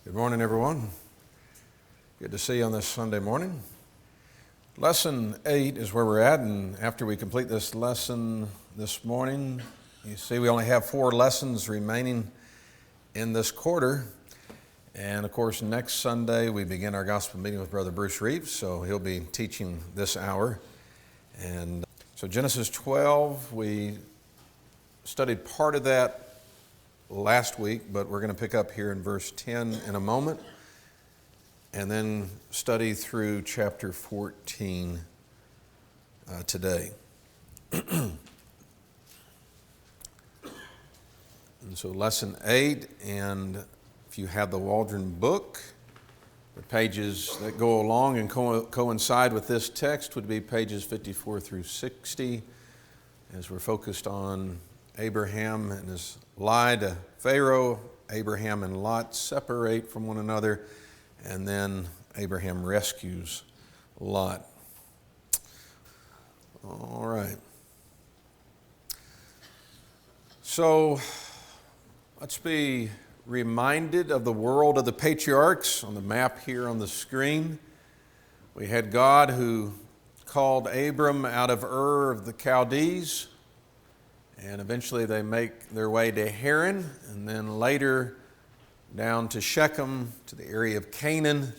Good morning, everyone. Good to see you on this Sunday morning. Lesson 8 is where we're at, and after we complete this lesson this morning, you see we only have 4 lessons remaining in this quarter. And of course, next Sunday we begin our gospel meeting with Brother Bruce Reeves, so he'll be teaching this hour. And so Genesis 12, we studied part of that last week, but we're going to pick up here in verse 10 in a moment, and then study through chapter 14 today. And so lesson 8, and if you have the Waldron book, the pages that go along and coincide with this text would be pages 54 through 60, as we're focused on Abraham and his lie to Pharaoh. Abraham and Lot separate from one another, and then Abraham rescues Lot. All right. So let's be reminded of the world of the patriarchs on the map here on the screen. We had God who called Abram out of Ur of the Chaldees, and eventually they make their way to Haran, and then later down to Shechem, to the area of Canaan,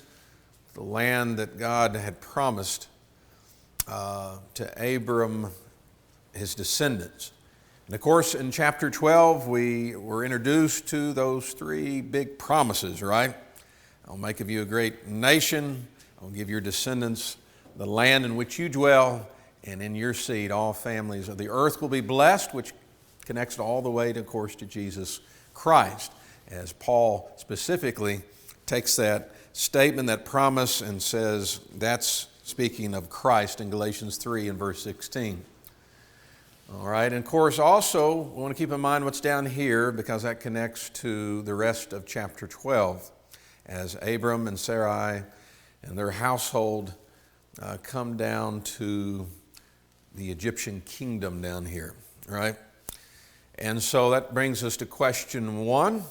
the land that God had promised to Abram, his descendants. And of course, in chapter 12, we were introduced to those 3 big promises, right? I'll make of you a great nation. I'll give your descendants the land in which you dwell, and in your seed all families of the earth will be blessed, which connects all the way, of course, to Jesus Christ, as Paul specifically takes that statement, that promise, and says that's speaking of Christ in Galatians 3 and verse 16. All right, and of course also we want to keep in mind what's down here, because that connects to the rest of chapter 12, as Abram and Sarai and their household come down to the Egyptian kingdom down here, right? And so that brings us to question 1.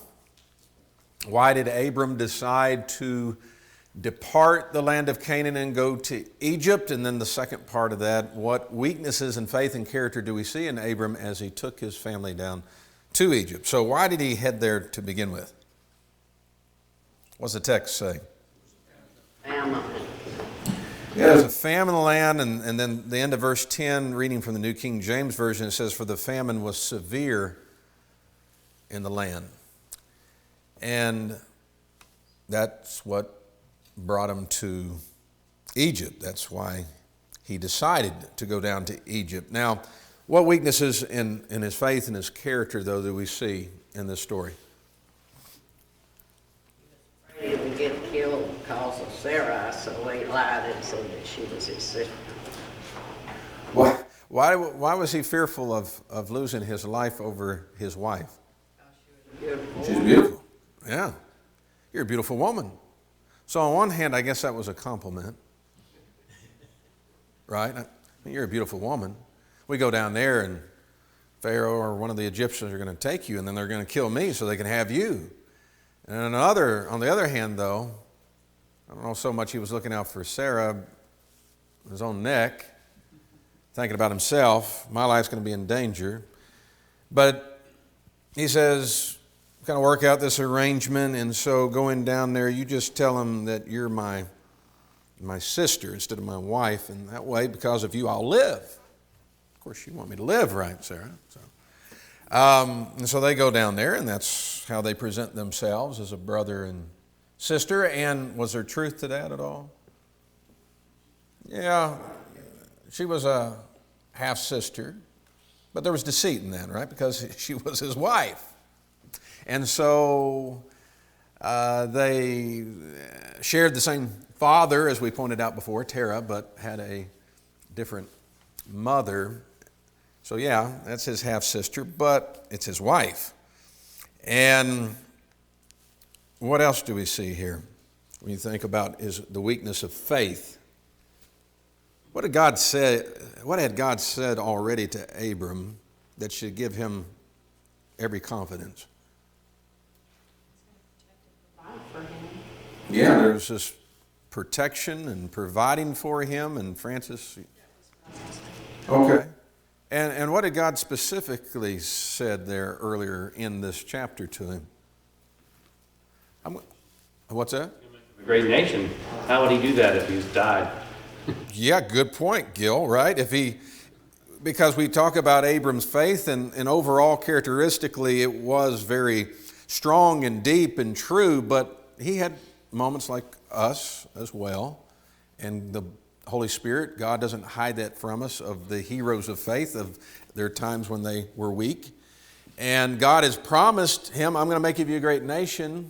Why did Abram decide to depart the land of Canaan and go to Egypt? And then the second part of that, what weaknesses in faith and character do we see in Abram as he took his family down to Egypt? So why did he head there to begin with? What's the text say? Famine. Yeah, there's a famine in the land, and then the end of verse 10, reading from the New King James Version, it says, "For the famine was severe in the land." And that's what brought him to Egypt. That's why he decided to go down to Egypt. Now, what weaknesses in his faith and his character, though, do we see in this story? He would get killed because of Sarai, so he lied and said that she was his sister. Why was he fearful of losing his life over his wife? Beautiful. She's beautiful. Yeah. You're a beautiful woman. So on one hand, I guess that was a compliment. Right? I mean, you're a beautiful woman. We go down there and Pharaoh or one of the Egyptians are going to take you, and then they're going to kill me so they can have you. And on the other hand, though, I don't know so much he was looking out for Sarah, his own neck, thinking about himself. My life's going to be in danger. But he says, kind of work out this arrangement, and so going down there, you just tell him that you're my sister instead of my wife, and that way, because of you, I'll live. Of course, you want me to live, right, Sarah? And so they go down there, and that's how they present themselves, as a brother and sister. And was there truth to that at all? Yeah, she was a half-sister, but there was deceit in that, right? Because she was his wife. And so they shared the same father, as we pointed out before, Terah, but had a different mother. So yeah, that's his half-sister, but it's his wife. And what else do we see here when you think about the weakness of faith? What had God said already to Abram that should give him every confidence? For him. Yeah, there's this protection and providing for him. And Francis? Okay. And what did God specifically said there earlier in this chapter to him? What's that? A great nation. How would he do that if he's died? Yeah, good point, Gil, right? Because we talk about Abram's faith, and overall characteristically it was very strong and deep and true, but he had moments like us as well. And the Holy Spirit, God doesn't hide that from us, of the heroes of faith, of their times when they were weak. And God has promised him, I'm going to make of you a great nation.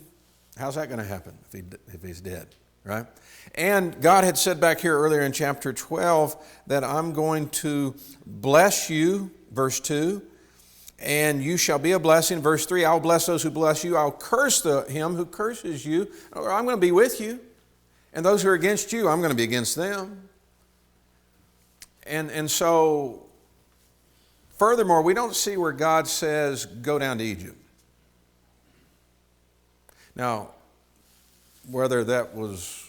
How's that going to happen if he's dead, right? And God had said back here earlier in chapter 12 that I'm going to bless you, verse 2, and you shall be a blessing. Verse 3, I'll bless those who bless you. I'll curse him who curses you. Or I'm going to be with you. And those who are against you, I'm going to be against them. And so, furthermore, we don't see where God says, go down to Egypt. Now, whether that was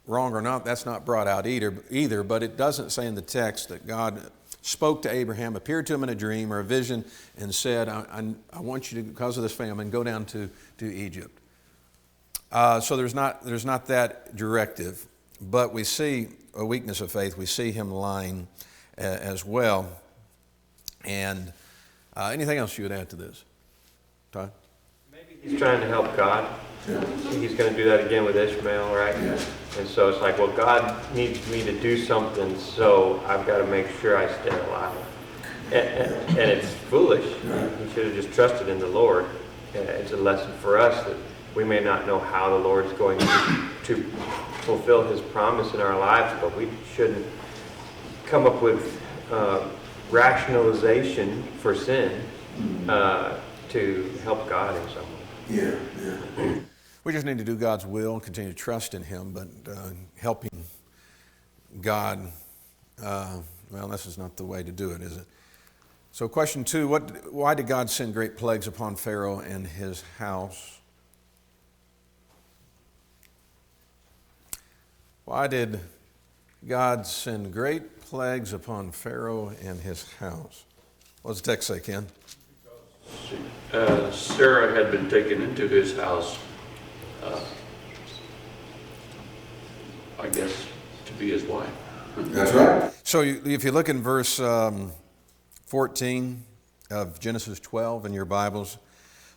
wrong or not, that's not brought out either, but it doesn't say in the text that God spoke to Abraham, appeared to him in a dream or a vision, and said, I want you to, because of this famine, go down to Egypt. So there's not that directive, but we see a weakness of faith. We see him lying as well. And anything else you would add to this, Todd? Maybe he's trying to help God. He's going to do that again with Ishmael, right? Yeah. And so it's like, well, God needs me to do something, so I've got to make sure I stay alive. And it's foolish. He should have just trusted in the Lord. It's a lesson for us that we may not know how the Lord's going to fulfill his promise in our lives, but we shouldn't come up with rationalization for sin to help God in some way. Yeah. We just need to do God's will and continue to trust in him, but helping God, well, this is not the way to do it, is it? So question 2, why did God send great plagues upon Pharaoh and his house? Why did God send great plagues upon Pharaoh and his house? What does the text say, Ken? Sarah had been taken into his house, I guess, to be his wife. That's right. So if you look in verse 14 of Genesis 12 in your Bibles,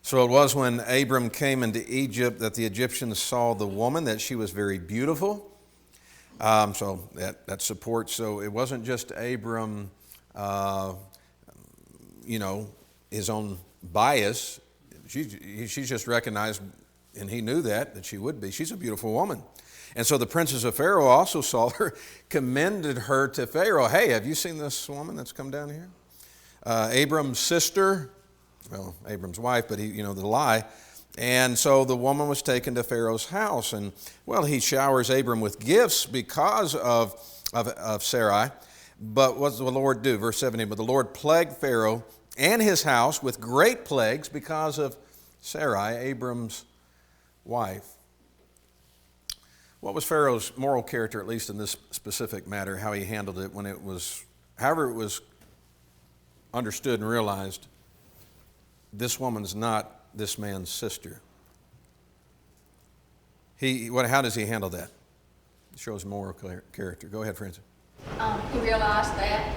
so it was when Abram came into Egypt that the Egyptians saw the woman, that she was very beautiful. So that supports. So it wasn't just Abram, his own bias. She's just recognized, and he knew that she would be. She's a beautiful woman. And so the princes of Pharaoh also saw her, commended her to Pharaoh. Hey, have you seen this woman that's come down here? Abram's sister, well, Abram's wife, but the lie. And so the woman was taken to Pharaoh's house. And, well, he showers Abram with gifts because of Sarai. But what does the Lord do? Verse 17, but the Lord plagued Pharaoh and his house with great plagues because of Sarai, Abram's wife. What was Pharaoh's moral character, at least in this specific matter, how he handled it however it was understood and realized, this woman's not this man's sister? How does he handle that? It shows moral character. Go ahead, Francis. He realized that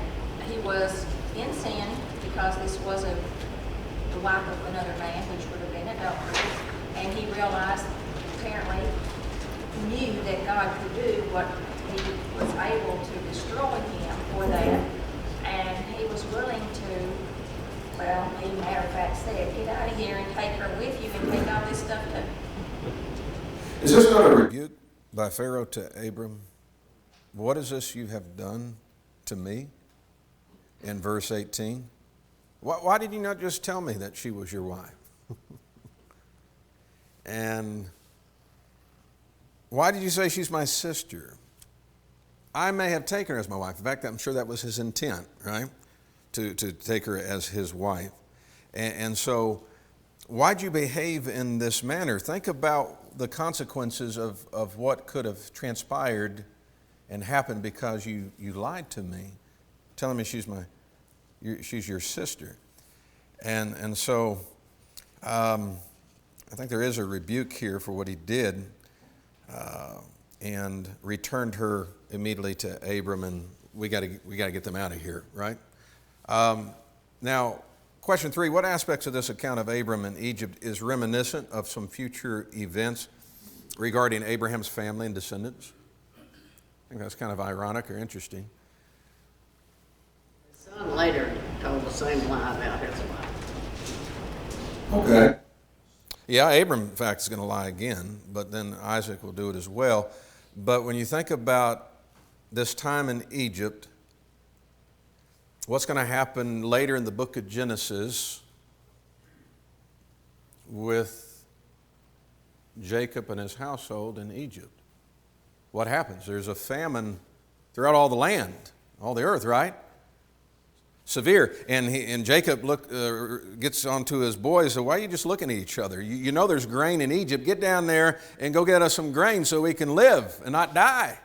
he was in sin because this was the wife of another man, which would have been adultery. And he realized, apparently, knew that God could do what he was able to destroy him for that. And he was willing to, well, he matter of fact said, get out of here and take her with you and take all this stuff too. Is this not a rebuke by Pharaoh to Abram? What is this you have done to me? In verse 18. Why did you not just tell me that she was your wife? And why did you say she's my sister? I may have taken her as my wife. In fact, I'm sure that was his intent, right? To take her as his wife. And so, why'd you behave in this manner? Think about the consequences of what could have transpired and happened because you lied to me, telling me she's your sister. And so I think there is a rebuke here for what he did, and returned her immediately to Abram, and we got to get them out of here, right? Now, question 3, what aspects of this account of Abram in Egypt is reminiscent of some future events regarding Abraham's family and descendants? I think that's kind of ironic or interesting. His son later told the same lie about his wife. Okay. Yeah, Abram, in fact, is going to lie again, but then Isaac will do it as well. But when you think about this time in Egypt, what's going to happen later in the book of Genesis with Jacob and his household in Egypt? What happens? There's a famine throughout all the land, all the earth, right? Severe. And Jacob gets onto his boys, so why are you just looking at each other? You know there's grain in Egypt. Get down there and go get us some grain so we can live and not die.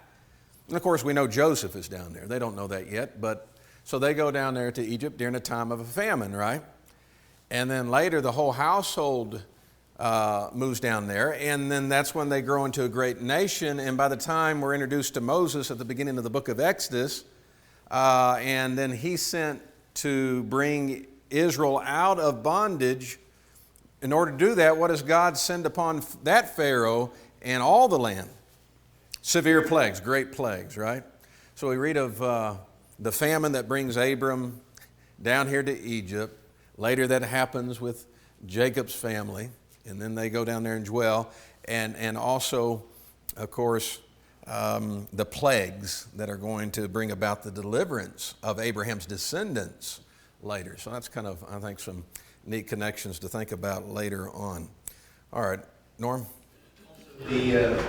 And of course, we know Joseph is down there. They don't know that yet, but so they go down there to Egypt during a time of a famine, right? And then later the whole household moves down there, and then that's when they grow into a great nation. And by the time we're introduced to Moses at the beginning of the book of Exodus, and then he's sent to bring Israel out of bondage. In order to do that, what does God send upon that Pharaoh and all the land? Severe plagues, great plagues, right? So we read of the famine that brings Abram down here to Egypt. Later that happens with Jacob's family, and then they go down there and dwell. And also, of course, the plagues that are going to bring about the deliverance of Abraham's descendants later. So that's kind of, I think, some neat connections to think about later on. All right, Norm? The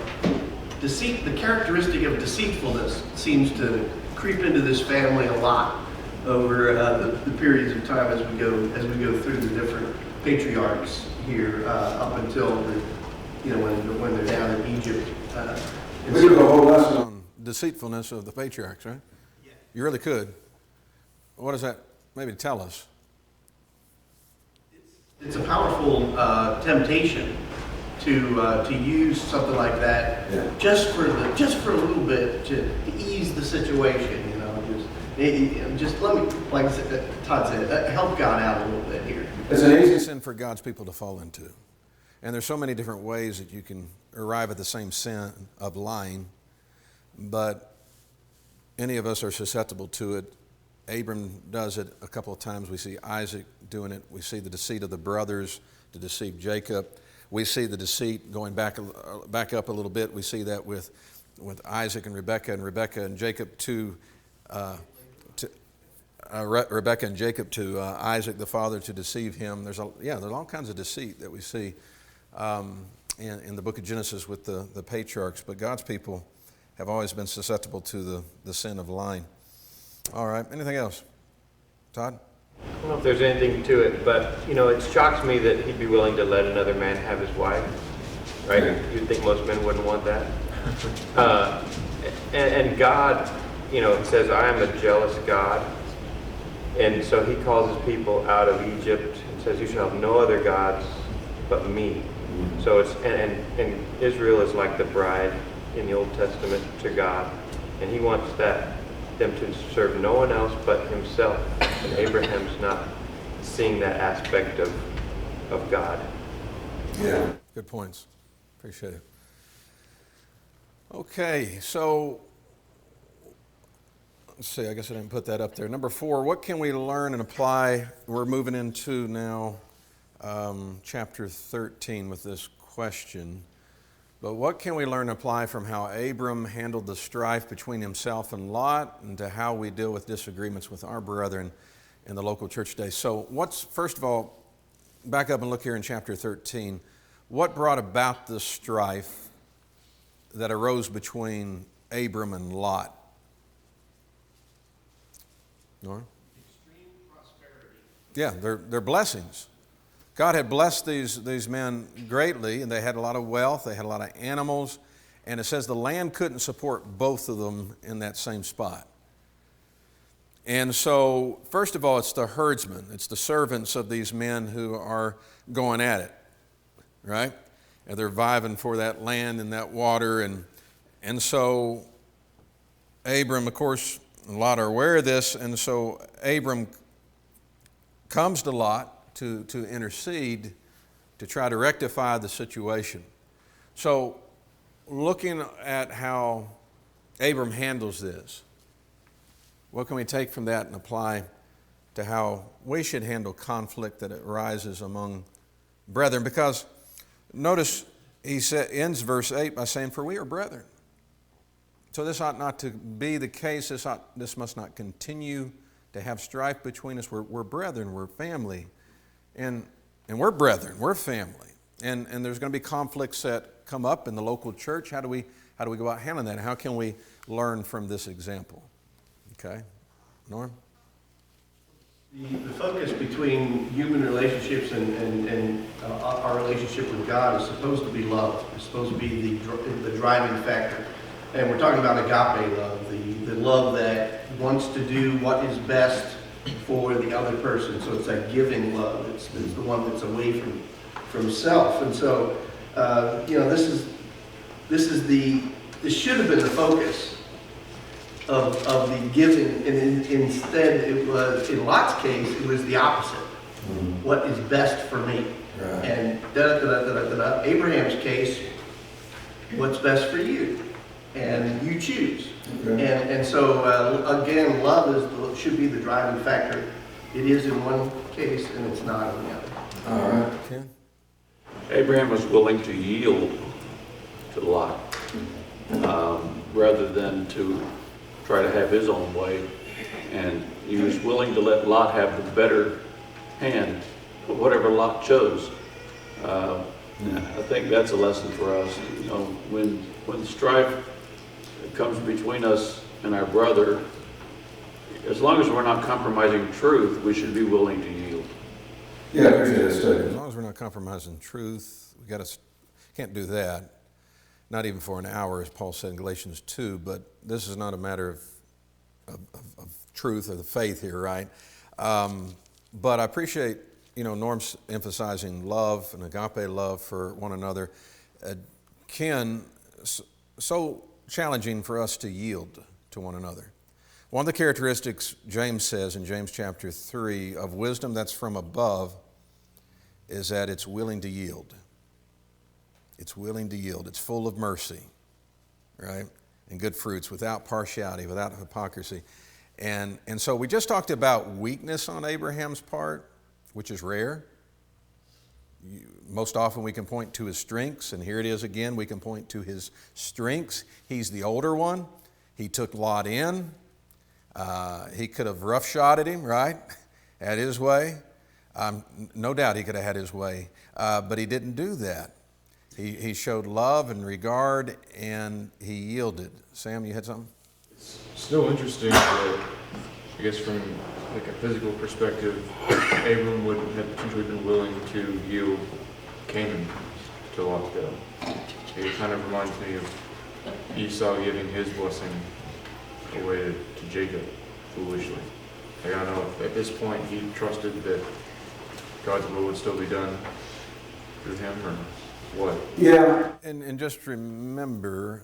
deceit, the characteristic of deceitfulness seems to creep into this family a lot over the periods of time as we go through the different patriarchs here up until when they're down in Egypt. We could do a whole lesson on deceitfulness of the patriarchs, right? Yeah. You really could. What does that maybe tell us? It's a powerful temptation to use something like that just for a little bit to ease the situation. Just let me, like Todd said, help God out a little bit here. It's an easy sin for God's people to fall into. And there's so many different ways that you can arrive at the same sin of lying, but any of us are susceptible to it. Abram does it a couple of times. We see Isaac doing it. We see the deceit of the brothers to deceive Jacob. We see the deceit going back up a little bit. We see that with Isaac and Rebekah and Jacob to Rebekah and Jacob to Isaac the father to deceive him. There's all kinds of deceit that we see in the book of Genesis with the patriarchs, but God's people have always been susceptible to the sin of lying. All right, anything else? Todd? I don't know if there's anything to it, but it shocks me that he'd be willing to let another man have his wife, right? You'd think most men wouldn't want that. And God, he says, I am a jealous God. And so he calls his people out of Egypt and says, you shall have no other gods but me. So it's, and Israel is like the bride in the Old Testament to God. And he wants them to serve no one else but himself. And Abraham's not seeing that aspect of God. Yeah. Good points. Appreciate it. Okay, so let's see, I guess I didn't put that up there. Number 4, what can we learn and apply? We're moving into now chapter 13 with this question. But what can we learn and apply from how Abram handled the strife between himself and Lot, and to how we deal with disagreements with our brethren in the local church today? So first of all, back up and look here in chapter 13. What brought about the strife that arose between Abram and Lot? Nora? Extreme prosperity. Yeah, they're blessings God had blessed these men greatly, and they had a lot of wealth, they had a lot of animals, and it says the land couldn't support both of them in that same spot. And so, first of all, it's the herdsmen, it's the servants of these men who are going at it, right? And they're vying for that land and that water, and so Abram, of course, a lot are aware of this, and so Abram comes to Lot to intercede, to try to rectify the situation. So, looking at how Abram handles this, what can we take from that and apply to how we should handle conflict that arises among brethren? Because notice he ends verse 8 by saying, "For we are brethren." So this ought not to be the case. This must not continue to have strife between us. We're brethren, we're family, and we're brethren, we're family. And there's going to be conflicts that come up in the local church. How do we go about handling that? How can we learn from this example? Okay, Norm? The focus between human relationships and our relationship with God is supposed to be love. It's supposed to be the driving factor. And we're talking about agape love, the love that wants to do what is best for the other person. So it's that giving love. It's the one that's away from self. And so, this should have been the focus of the giving, and instead it was, in Lot's case, it was the opposite. Mm-hmm. What is best for me? Right. And Abraham's case, what's best for you? And you choose. Okay. And so, again, love should be the driving factor. It is in one case, and it's not in the other. All right. Ken? Abraham was willing to yield to Lot rather than to try to have his own way, and he was willing to let Lot have the better hand, whatever Lot chose. I think that's a lesson for us. You know, when strife comes between us and our brother, as long as we're not compromising truth, we should be willing to yield. Yeah, I appreciate that statement. As long as we're not compromising truth, can't do that. Not even for an hour, as Paul said in Galatians 2, but this is not a matter of truth or the faith here, right? But I appreciate, Norm's emphasizing love and agape love for one another. Ken, so challenging for us to yield to one another. One of the characteristics James says in James chapter 3 of wisdom that's from above is that it's willing to yield. It's willing to yield. It's full of mercy, right? And good fruits, without partiality, without hypocrisy. And so we just talked about weakness on Abraham's part, which is rare. Most often we can point to his strengths, and here it is again, we can point to his strengths. He's the older one. He took Lot in. He could have roughshotted him, right? Had his way. No doubt he could have had his way, but he didn't do that. He showed love and regard, and he yielded. Sam, you had something? It's still interesting that, I guess from like a physical perspective, Abram would have potentially been willing to yield Canaan to Lot's death. It kind of reminds me of Esau giving his blessing away to Jacob foolishly. Like, I don't know if at this point he trusted that God's will would still be done through him, or what? Yeah. And just remember,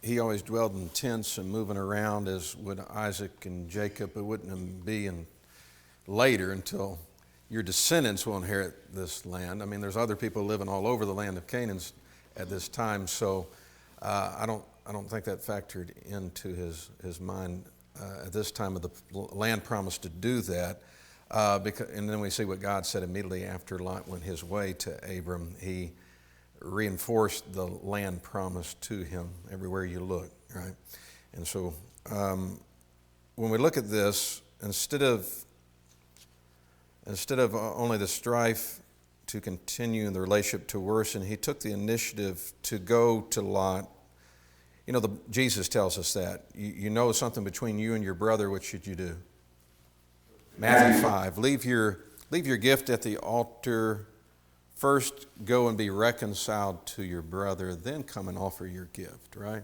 he always dwelled in tents and moving around as would Isaac and Jacob. It wouldn't be later until your descendants will inherit this land. There's other people living all over the land of Canaan at this time, so I don't think that factored into his mind at this time of the land promise to do that. And then we see what God said immediately after Lot went his way to Abram. He reinforced the land promise to him everywhere you look, right? And so when we look at this, instead of only the strife to continue and the relationship to worsen, he took the initiative to go to Lot. Jesus tells us that. You know something between you and your brother, what should you do? Matthew 5, leave your leave your gift at the altar. First, go and be reconciled to your brother, then come and offer your gift, right?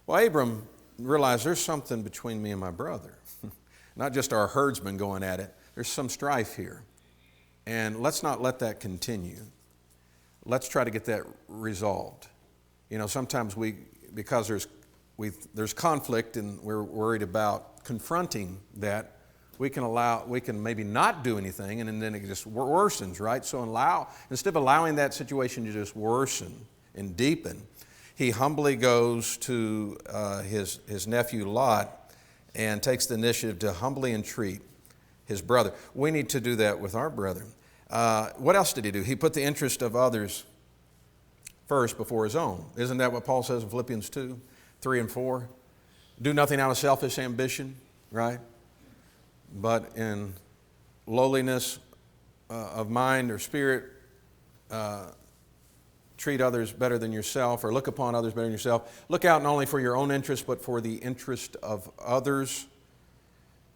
Well, Abram realized there's something between me and my brother. Not just our herdsmen going at it. There's some strife here. And let's not let that continue. Let's try to get that resolved. You know, sometimes because there's conflict and we're worried about confronting that, we can maybe not do anything, and then it just worsens, right? So instead of allowing that situation to just worsen and deepen, he humbly goes to his nephew Lot and takes the initiative to humbly entreat his brother. We need to do that with our brethren. What else did he do? He put the interest of others first before his own. Isn't that what Paul says in Philippians 2, 3 and 4? Do nothing out of selfish ambition, right? But in lowliness of mind or spirit, treat others better than yourself, or look upon others better than yourself. Look out not only for your own interest, but for the interest of others.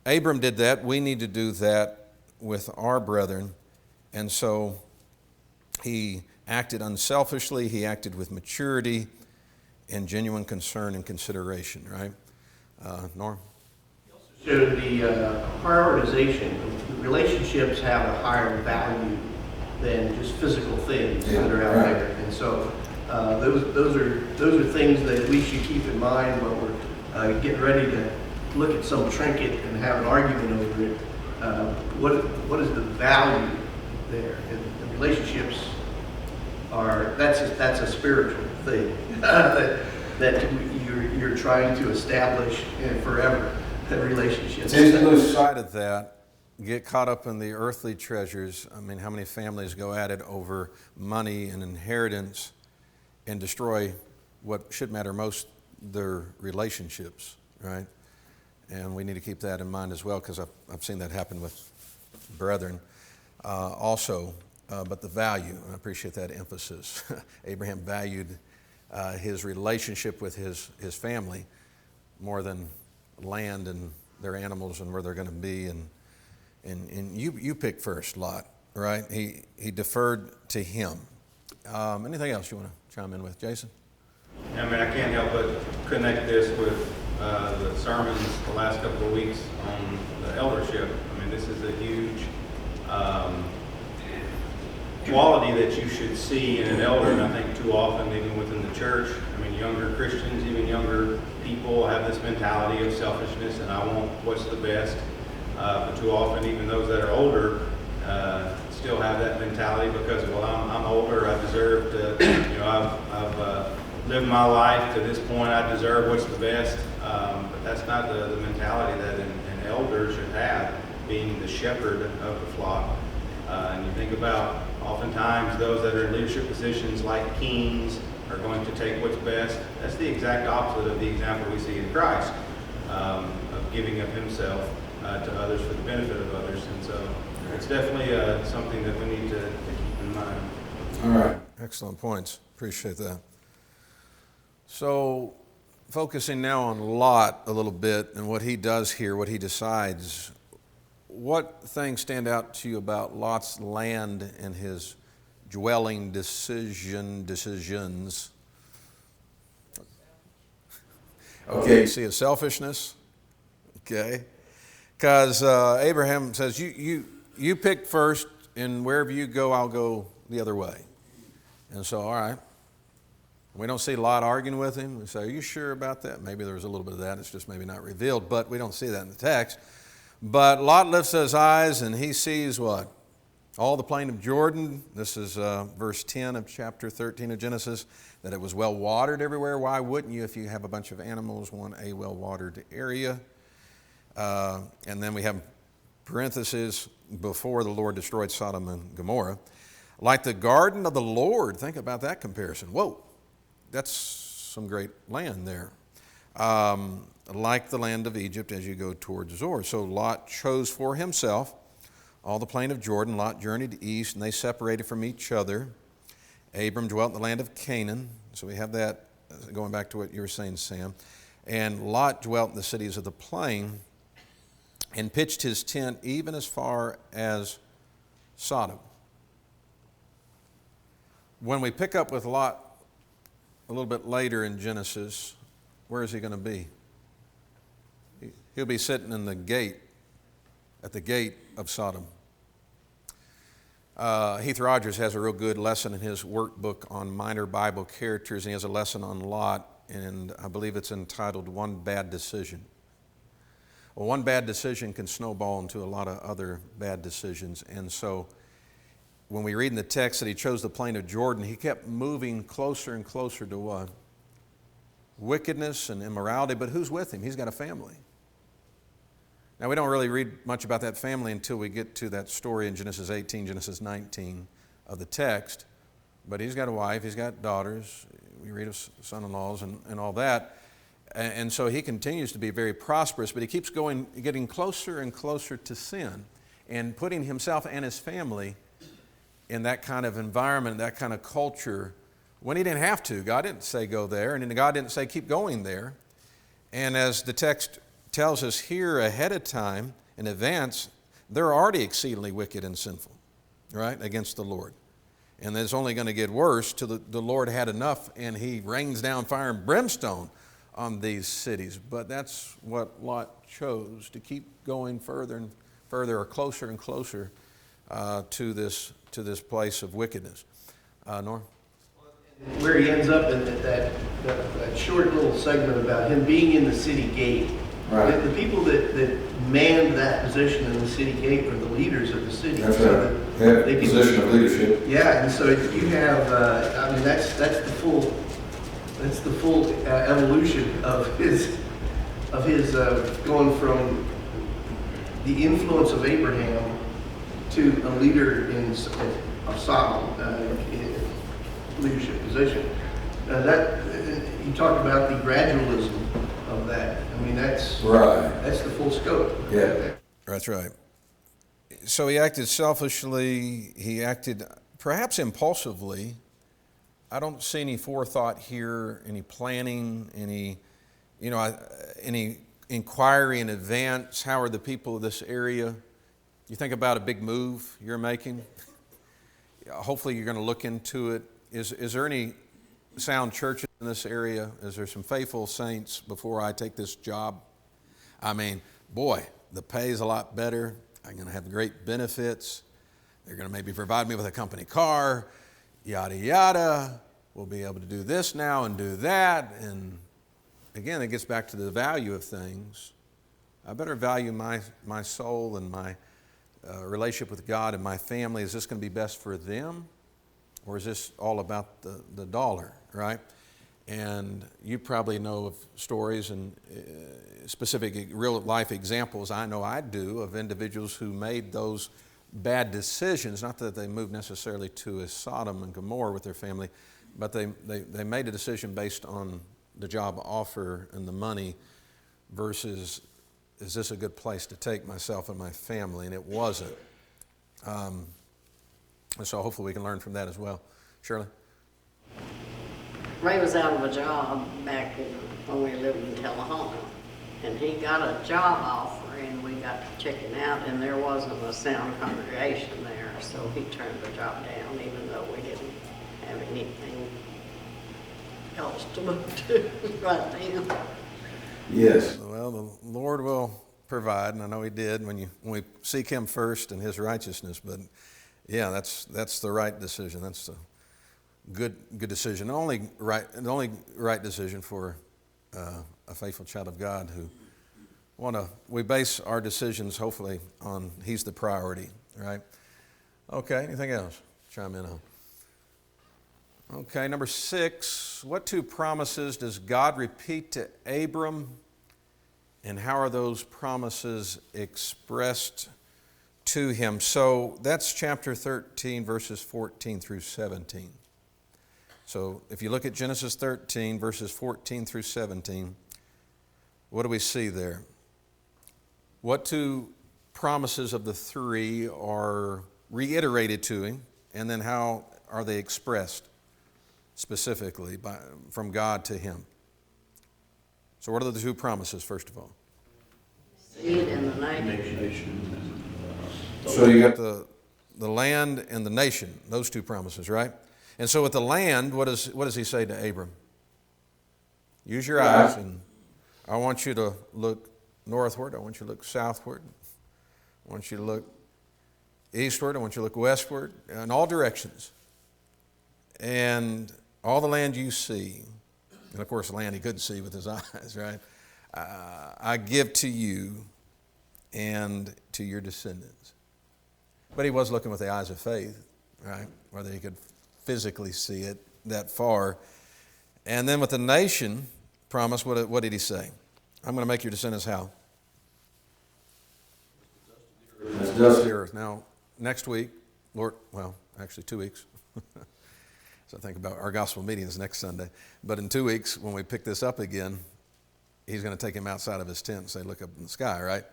Abram did that. We need to do that with our brethren. And so he acted unselfishly. He acted with maturity and genuine concern and consideration, right? Norm? So the prioritization, relationships have a higher value than just physical things that are out there. And so those are things that we should keep in mind when we're getting ready to look at some trinket and have an argument over it. What is the value there? And relationships that's a spiritual thing that you're trying to establish forever. That relationship. To lose sight of that, get caught up in the earthly treasures. I mean, how many families go at it over money and inheritance and destroy what should matter most, their relationships, right? And we need to keep that in mind as well, because I've seen that happen with brethren also. But the value, and I appreciate that emphasis. Abraham valued his relationship with his family more than land and their animals and where they're going to be, and you pick first, Lot, right? He deferred to him. Anything else you want to chime in with, Jason? I mean, I can't help but connect this with the sermons the last couple of weeks on the eldership. I mean, this is a huge quality that you should see in an elder, and I think too often, even within the church, I mean, younger Christians, even younger people have this mentality of selfishness, and I want what's the best. But too often, even those that are older still have that mentality because, well, I'm older, I deserve to, I've lived my life to this point, I deserve what's the best. But that's not the mentality that an elder should have, being the shepherd of the flock. And you think about, oftentimes, those that are in leadership positions like kings are going to take what's best. That's the exact opposite of the example we see in Christ, of giving of himself to others for the benefit of others. And so it's definitely something that we need to keep in mind. All right. Excellent points. Appreciate that. So focusing now on Lot a little bit and what he does here, what he decides, what things stand out to you about Lot's land and his dwelling decisions? Okay, you see his selfishness? Okay. Because Abraham says, you pick first, and wherever you go, I'll go the other way. And so, all right. We don't see Lot arguing with him. We say, are you sure about that? Maybe there was a little bit of that. It's just maybe not revealed, but we don't see that in the text. But Lot lifts his eyes, and he sees what? All the plain of Jordan. This is verse 10 of chapter 13 of Genesis, that it was well watered everywhere. Why wouldn't you, if you have a bunch of animals, want a well watered area? And then we have parentheses, before the Lord destroyed Sodom and Gomorrah. Like the garden of the Lord. Think about that comparison. Whoa, that's some great land there. Like the land of Egypt as you go towards Zoar. So Lot chose for himself all the plain of Jordan. Lot journeyed east, and they separated from each other. Abram dwelt in the land of Canaan. So we have that, going back to what you were saying, Sam. And Lot dwelt in the cities of the plain and pitched his tent even as far as Sodom. When we pick up with Lot a little bit later in Genesis, where is he going to be? He'll be sitting in the gate, at the gate of Sodom. Heath Rogers has a real good lesson in his workbook on minor Bible characters, and he has a lesson on Lot, and I believe it's entitled One Bad Decision. Well, one bad decision can snowball into a lot of other bad decisions, and so when we read in the text that he chose the plain of Jordan, he kept moving closer and closer to what? Wickedness and immorality, but who's with him? He's got a family. Now, we don't really read much about that family until we get to that story in Genesis 18, Genesis 19 of the text, but he's got a wife, he's got daughters, we read of son-in-laws and all that, and so he continues to be very prosperous, but he keeps getting closer and closer to sin and putting himself and his family in that kind of environment, that kind of culture, when he didn't have to. God didn't say go there, and God didn't say keep going there. And as the text tells us here ahead of time, in advance, they're already exceedingly wicked and sinful, right, against the Lord. And it's only going to get worse till the Lord had enough, and he rains down fire and brimstone on these cities. But that's what Lot chose, to keep going further and further, or closer and closer to this place of wickedness. Norm? Where he ends up in that short little segment about him being in the city gate. Right. The people that manned that position in the city gate were the leaders of the city. That's so right. that they Position of leadership. Yeah, and so you have, that's the full evolution of his going from the influence of Abraham to a leader of Sodom, in leadership position. You talk about the gradualism of that. I mean, that's right. That's the full scope. Yeah, that's right. So he acted selfishly. He acted perhaps impulsively. I don't see any forethought here, any planning, any inquiry in advance. How are the people of this area? You think about a big move you're making. Hopefully you're going to look into it. Is there any sound churches in this area? Is there some faithful saints before I take this job? I mean, boy, the pay is a lot better. I'm going to have great benefits. They're going to maybe provide me with a company car, yada, yada. We'll be able to do this now and do that. And again, it gets back to the value of things. I better value my soul and my relationship with God and my family. Is this going to be best for them? Or is this all about the dollar, right? And you probably know of stories and specific real life examples, I know I do, of individuals who made those bad decisions, not that they moved necessarily to a Sodom and Gomorrah with their family, but they made a decision based on the job offer and the money versus, is this a good place to take myself and my family? And it wasn't. And so hopefully we can learn from that as well. Shirley? Ray was out of a job back when we lived in Tullahoma, and he got a job offer, and we got to checking out, and there wasn't a sound congregation there, so he turned the job down, even though we didn't have anything else to look to right then. Yes. Well, the Lord will provide, and I know He did when we seek Him first and His righteousness. But yeah, that's the right decision. That's the good decision. The only right decision for a faithful child of God who we base our decisions hopefully on He's the priority, right? Okay. Anything else? Chime in on. Okay, number 6, what 2 promises does God repeat to Abram, and how are those promises expressed to him? So that's chapter 13, verses 14 through 17. So if you look at Genesis 13, verses 14 through 17, what do we see there? What 2 promises of the 3 are reiterated to him, and then how are they expressed specifically from God to him? So what are the 2 promises, first of all? Seed in the nation. So you got the the land and the nation, those two promises, right? And so with the land, what does he say to Abram? Use your eyes, and I want you to look northward. I want you to look southward. I want you to look eastward. I want you to look westward, in all directions. And all the land you see, and of course the land he couldn't see with his eyes, right? I give to you and to your descendants. But he was looking with the eyes of faith, right? Whether he could physically see it that far. And then with the nation promise, what did he say? I'm going to make your descendants how? As dust of the earth. Now, next week, Lord, well, actually 2 weeks. So I think about our gospel meetings next Sunday. But in 2 weeks, when we pick this up again, he's going to take him outside of his tent and say, look up in the sky, right?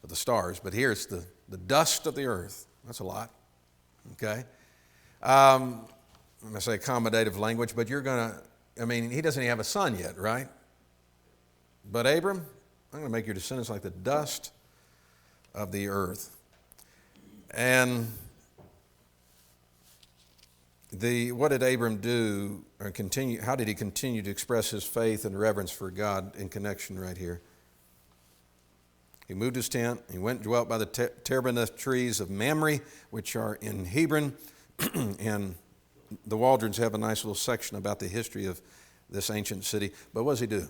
With the stars. But here it's the dust of the earth. That's a lot. Okay? I'm going to say accommodative language, but you're going to, he doesn't even have a son yet, right? But Abram, I'm going to make your descendants like the dust of the earth. And what did Abram do or continue? How did he continue to express his faith and reverence for God in connection right here? He moved his tent. He went and dwelt by the terebinth trees of Mamre, which are in Hebron. And the Waldrons have a nice little section about the history of this ancient city. But what does he do?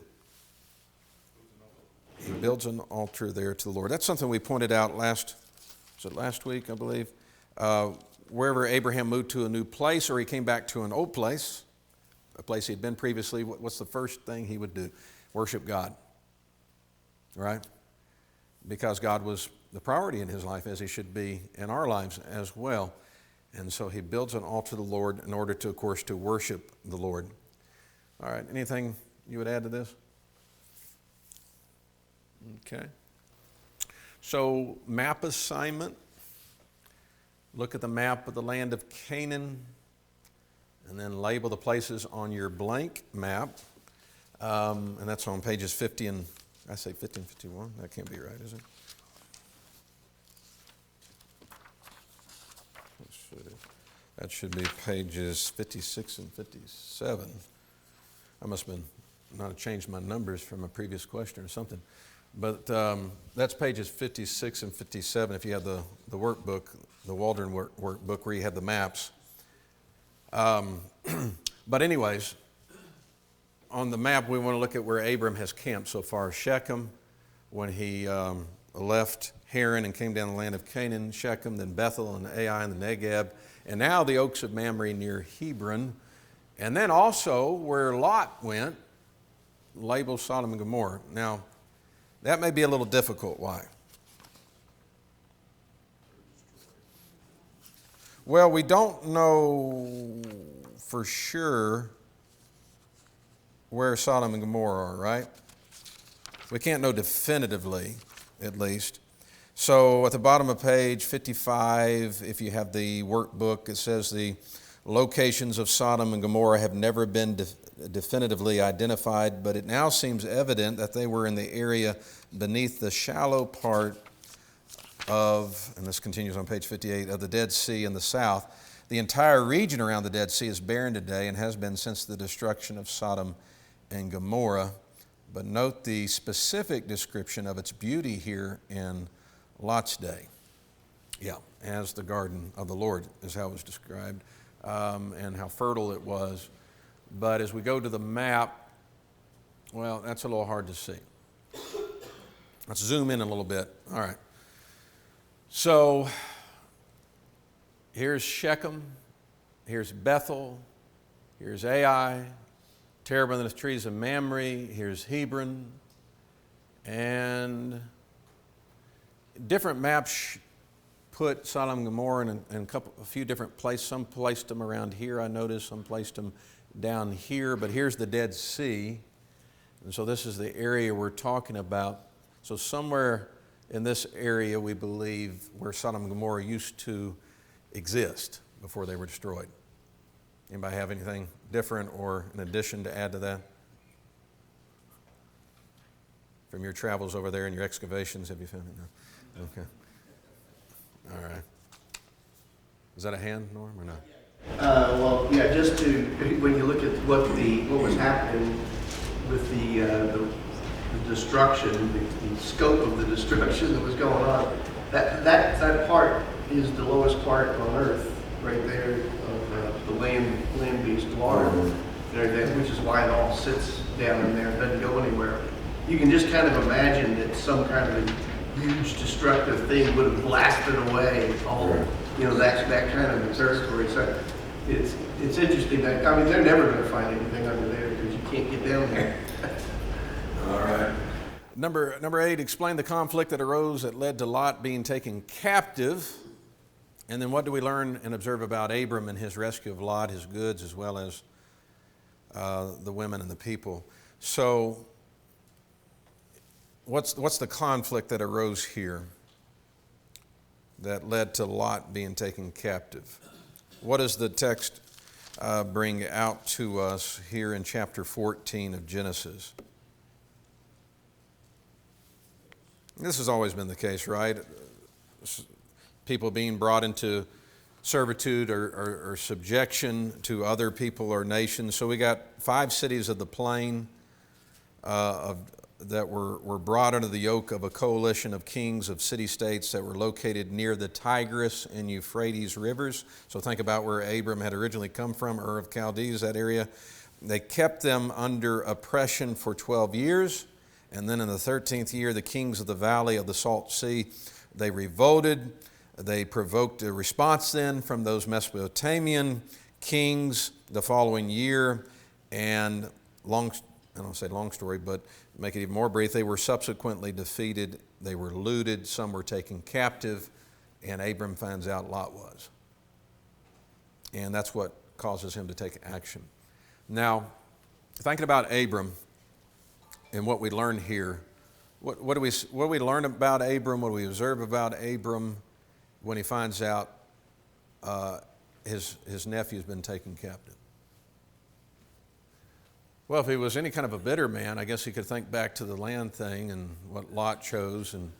He builds an altar there to the Lord. That's something we pointed out last week, I believe. Wherever Abraham moved to a new place or he came back to an old place, a place he'd been previously, what's the first thing he would do? Worship God, right? Because God was the priority in his life, as he should be in our lives as well. And so he builds an altar to the Lord in order to, of course, to worship the Lord. All right, anything you would add to this? Okay. So, map assignment. Look at the map of the land of Canaan and then label the places on your blank map. And that's on pages 50 and, I say 50 and 51. That can't be right, is it? That should be pages 56 and 57. I must have not changed my numbers from a previous question or something. But that's pages 56 and 57 if you have the workbook, the Waldron workbook where you have the maps. But anyways, on the map we want to look at where Abram has camped so far. Shechem, when he left Haran and came down the land of Canaan, Shechem, then Bethel and Ai and the Negeb, and now the oaks of Mamre near Hebron, and then also where Lot went, labeled Sodom and Gomorrah. Now, that may be a little difficult. Why? Well, we don't know for sure where Sodom and Gomorrah are, right? We can't know definitively, at least. So at the bottom of page 55, if you have the workbook, it says the locations of Sodom and Gomorrah have never been definitively identified, but it now seems evident that they were in the area beneath the shallow part of, and this continues on page 58, of the Dead Sea in the south. The entire region around the Dead Sea is barren today and has been since the destruction of Sodom and Gomorrah. But note the specific description of its beauty here in Lot's day. Yeah, as the garden of the Lord is how it was described, and how fertile it was. But as we go to the map, well, that's a little hard to see. Let's zoom in a little bit. All right. So here's Shechem, here's Bethel, here's Ai, terebinth trees of Mamre, here's Hebron, and different maps put Sodom and Gomorrah in a few different places. Some placed them around here, I noticed. Some placed them down here. But here's the Dead Sea. And so this is the area we're talking about. So somewhere in this area, we believe, where Sodom and Gomorrah used to exist before they were destroyed. Anybody have anything different or in addition to add to that? From your travels over there and your excavations, have you found it? No? Okay. All right. Is that a hand, Norm, or not? Well, yeah, just to, when you look at what was happening with the destruction, the scope of the destruction that was going on, that part is the lowest part on earth, right there, of the land beast water, and everything, which is why it all sits down in there and doesn't go anywhere. You can just kind of imagine that some kind of a huge destructive thing would have blasted away all, that kind of territory. So it's interesting that, I mean, they're never going to find anything under there because you can't get down there. All right. Number 8, explain the conflict that arose that led to Lot being taken captive. And then what do we learn and observe about Abram and his rescue of Lot, his goods, as well as the women and the people? So what's the conflict that arose here that led to Lot being taken captive? What does the text bring out to us here in chapter 14 of Genesis? This has always been the case, right? People being brought into servitude or subjection to other people or nations. So we got 5 cities of the plain that were brought under the yoke of a coalition of kings of city-states that were located near the Tigris and Euphrates rivers. So think about where Abram had originally come from, Ur of Chaldees, that area. They kept them under oppression for 12 years. And then in the 13th year, the kings of the valley of the Salt Sea, they revolted. They provoked a response then from those Mesopotamian kings the following year. And I don't say long story, but make it even more brief, they were subsequently defeated. They were looted. Some were taken captive. And Abram finds out Lot was. And that's what causes him to take action. Now, thinking about Abram, and what we learn here, what do we learn about Abram? What do we observe about Abram when he finds out his nephew's been taken captive? Well, if he was any kind of a bitter man, I guess he could think back to the land thing and what Lot chose and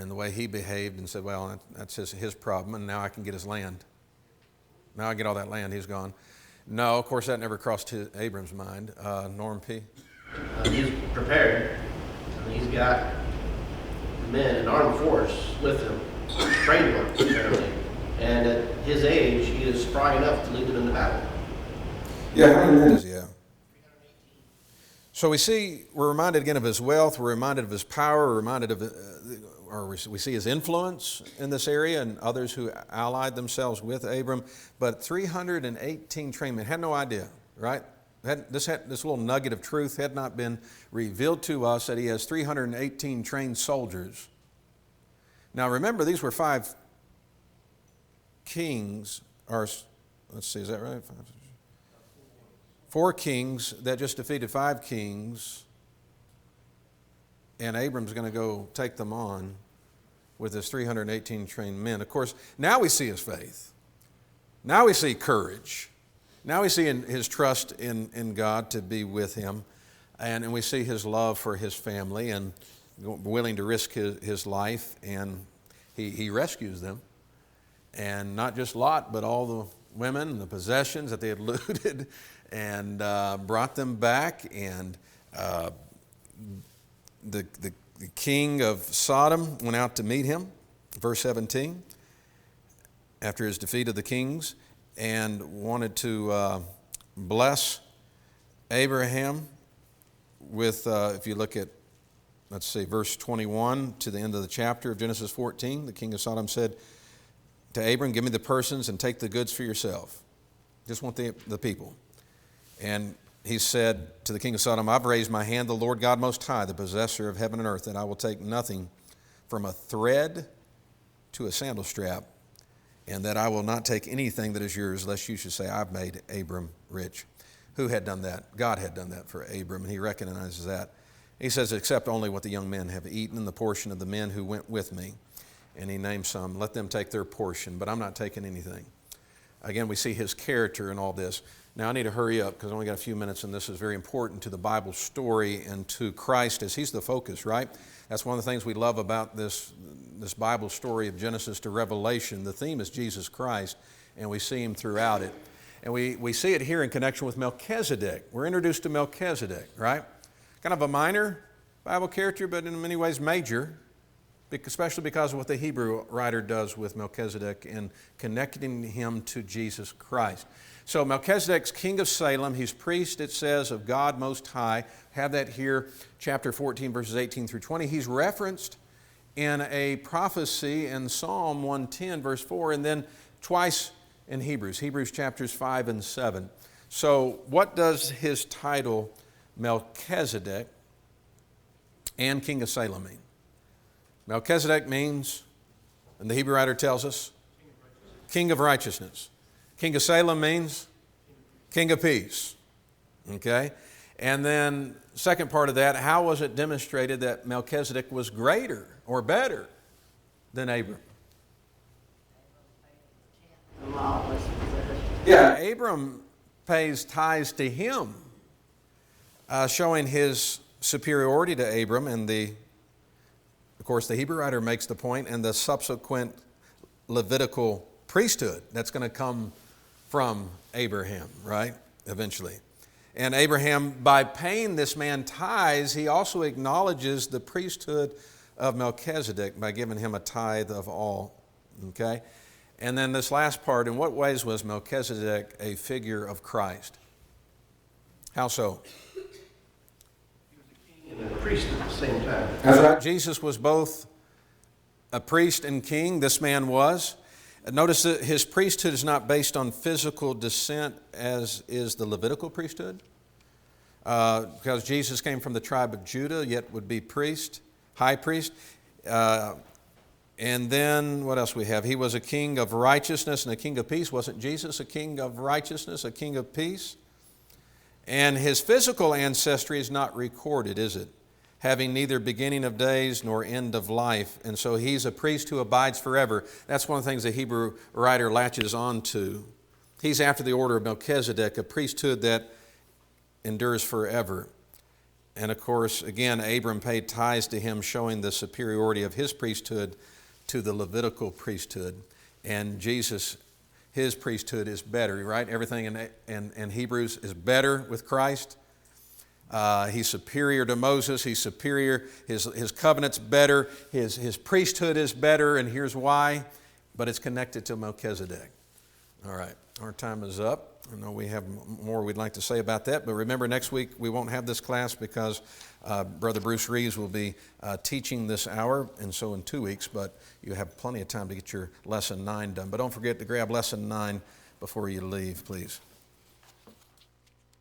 the way he behaved and said, well, that's his problem, and now I can get his land. Now I get all that land, he's gone. No, of course, that never crossed Abram's mind. Norm P.? He's prepared. He's got men, an armed force with him, trained them, apparently. And at his age, he is spry enough to lead them into battle. Yeah. So we're reminded again of his wealth, we're reminded of his power, we're reminded of, we see his influence in this area and others who allied themselves with Abram. But 318 trained men, had no idea, right? This little nugget of truth had not been revealed to us that he has 318 trained soldiers. Now remember, these were 5 kings, or let's see, is that right? 4 kings that just defeated 5 kings, and Abram's going to go take them on with his 318 trained men. Of course, now we see his faith. Now we see courage. Now we see his trust in God to be with him, and we see his love for his family and willing to risk his life, and he rescues them. And not just Lot, but all the women and the possessions that they had looted and brought them back. And the king of Sodom went out to meet him, verse 17, after his defeat of the kings, and wanted to bless Abraham with, if you look at, let's see, verse 21 to the end of the chapter of Genesis 14, the king of Sodom said to Abram, give me the persons and take the goods for yourself. Just want the people. And he said to the king of Sodom, I've raised my hand, the Lord God Most High, the possessor of heaven and earth, that I will take nothing from a thread to a sandal strap, and that I will not take anything that is yours, lest you should say, I've made Abram rich. Who had done that? God had done that for Abram, and he recognizes that. He says, except only what the young men have eaten, the portion of the men who went with me. And he names some. Let them take their portion, but I'm not taking anything. Again, we see his character in all this. Now I need to hurry up because I only got a few minutes, and this is very important to the Bible story and to Christ as He's the focus, right? That's one of the things we love about this Bible story of Genesis to Revelation. The theme is Jesus Christ, and we see Him throughout it. And we see it here in connection with Melchizedek. We're introduced to Melchizedek, right? Kind of a minor Bible character, but in many ways major, especially because of what the Hebrew writer does with Melchizedek in connecting him to Jesus Christ. So Melchizedek's king of Salem, he's priest, it says, of God Most High. Have that here, chapter 14, verses 18 through 20. He's referenced in a prophecy in Psalm 110, verse 4, and then twice in Hebrews chapters 5 and 7. So what does his title, Melchizedek and king of Salem, mean? Melchizedek means, and the Hebrew writer tells us, king of righteousness. King of Salem means king of peace. Okay? And then, second part of that, how was it demonstrated that Melchizedek was greater or better than Abram? Yeah, Abram pays tithes to him, showing his superiority to Abram, and of course, the Hebrew writer makes the point, and the subsequent Levitical priesthood that's going to come from Abraham, right? Eventually. And Abraham, by paying this man tithes, he also acknowledges the priesthood of Melchizedek by giving him a tithe of all. Okay? And then this last part, in what ways was Melchizedek a figure of Christ? How so? And a priest at the same time. That's right. Jesus was both a priest and king. This man was. Notice that his priesthood is not based on physical descent as is the Levitical priesthood. Because Jesus came from the tribe of Judah, yet would be priest, high priest. And then what else we have? He was a king of righteousness and a king of peace. Wasn't Jesus a king of righteousness, a king of peace? And his physical ancestry is not recorded, is it? Having neither beginning of days nor end of life. And so he's a priest who abides forever. That's one of the things the Hebrew writer latches on to. He's after the order of Melchizedek, a priesthood that endures forever. And of course, again, Abram paid tithes to him, showing the superiority of his priesthood to the Levitical priesthood. And Jesus, his priesthood is better, right? Everything in Hebrews is better with Christ. He's superior to Moses. He's superior. His covenant's better. His priesthood is better, and here's why. But it's connected to Melchizedek. All right, our time is up. I know we have more we'd like to say about that, but remember next week we won't have this class because Brother Bruce Reeves will be teaching this hour, and so in 2 weeks, but you have plenty of time to get your Lesson 9 done. But don't forget to grab Lesson 9 before you leave, please.